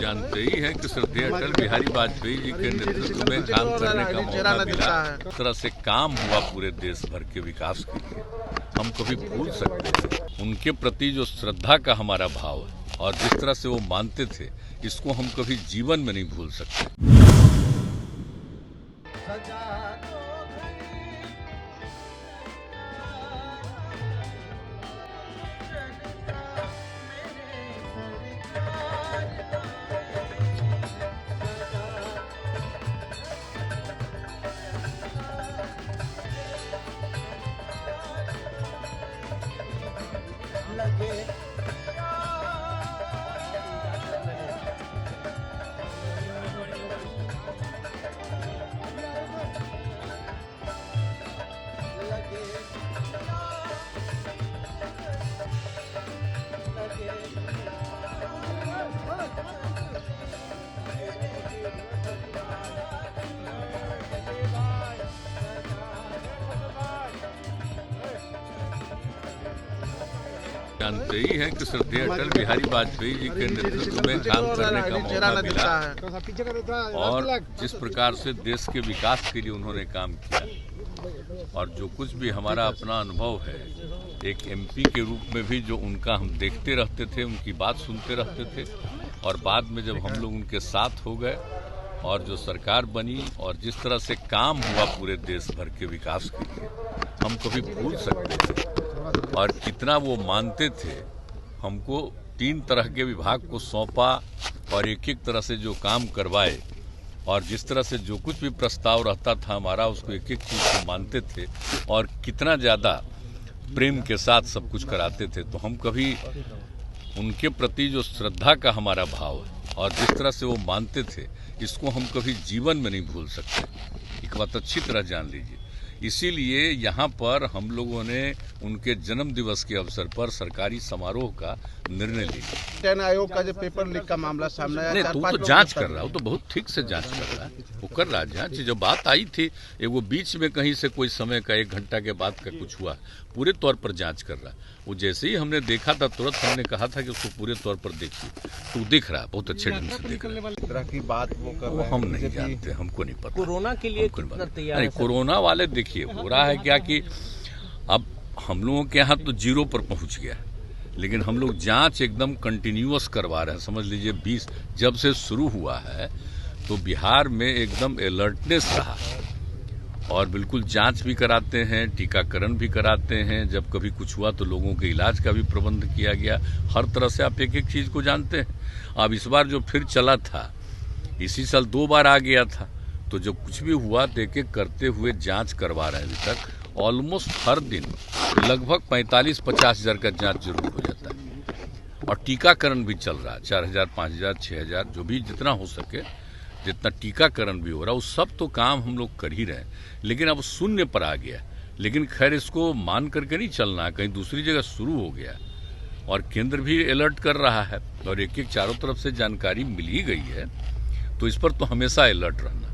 जानते ही हैं कि श्रद्धेय अटल बिहारी वाजपेयी जी के नेतृत्व में काम करने का मौका मिला। इस तरह से काम हुआ पूरे देश भर के विकास के लिए हम कभी भूल सकते हैं। उनके प्रति जो श्रद्धा का हमारा भाव है और जिस तरह से वो मानते थे, इसको हम कभी जीवन में नहीं भूल सकते। जानते ही हैं कि श्रद्धेय अटल बिहारी वाजपेयी जी के नेतृत्व में काम करने का मौका मिला और जिस प्रकार से देश के विकास के लिए उन्होंने काम किया और जो कुछ भी हमारा अपना अनुभव है, एक एमपी के रूप में भी जो उनका हम देखते रहते थे, उनकी बात सुनते रहते थे और बाद में जब हम लोग उनके साथ हो गए और जो सरकार बनी और जिस तरह से काम हुआ पूरे देश भर के विकास के लिए हम कभी भूल सकते थे। और कितना वो मानते थे, हमको 3 तरह के विभाग को सौंपा और एक एक तरह से जो काम करवाए और जिस तरह से जो कुछ भी प्रस्ताव रहता था हमारा, उसको एक एक चीज़ को मानते थे और कितना ज़्यादा प्रेम के साथ सब कुछ कराते थे। तो हम कभी उनके प्रति जो श्रद्धा का हमारा भाव है और जिस तरह से वो मानते थे, इसको हम कभी जीवन में नहीं भूल सकते। एक बात अच्छी तरह जान लीजिए। इसीलिए यहाँ पर हम लोगों ने उनके जन्म दिवस के अवसर पर सरकारी समारोह का निर्णय लिया। चयन आयोग का जो पेपर लीक का मामला सामने आया, नहीं तो जांच कर रहा है, वो तो बहुत ठीक से जांच कर रहा है, वो कर रहा है जांच। जब बात आई थी वो बीच में कहीं से कोई समय का 1 घंटा के बाद का कुछ हुआ, पूरे तौर पर जांच कर रहा है। वो जैसे ही हमने देखा था, तुरंत हमने कहा था कि उसको पूरे तौर पर देखिए, तो दिख रहा है, बहुत अच्छे ढंग से दिख रहा है। तरह की बात वो हम नहीं जानते, हमको नहीं पता। कोरोना के लिए नहीं, कोरोना वाले देखिए हो रहा है क्या कि अब हम लोगों के यहाँ तो 0 पर पहुंच गया, लेकिन हम लोग जांच एकदम कंटिन्यूअस करवा रहे हैं। समझ लीजिए 20 जब से शुरू हुआ है तो बिहार में एकदम अलर्टनेस रहा और बिल्कुल जांच भी कराते हैं, टीकाकरण भी कराते हैं। जब कभी कुछ हुआ तो लोगों के इलाज का भी प्रबंध किया गया। हर तरह से आप एक एक चीज को जानते हैं। अब इस बार जो फिर चला था, इसी साल 2 बार आ गया था, तो जो कुछ भी हुआ तो एक एक करते हुए जांच करवा रहे हैं। अभी तक ऑलमोस्ट हर दिन लगभग 45-50 हजार का जांच जरूर हो जाता है और टीकाकरण भी चल रहा है। 4000, 5000, 6000 जो भी जितना हो सके, जितना टीकाकरण भी हो रहा है, उस सब तो काम हम लोग कर ही रहे हैं। लेकिन अब 0 पर आ गया। लेकिन खैर इसको मान करके नहीं चलना, कहीं दूसरी जगह शुरू हो गया और केंद्र भी अलर्ट कर रहा है और एक एक चारों तरफ से जानकारी मिल ही गई है, तो इस पर तो हमेशा अलर्ट रहना।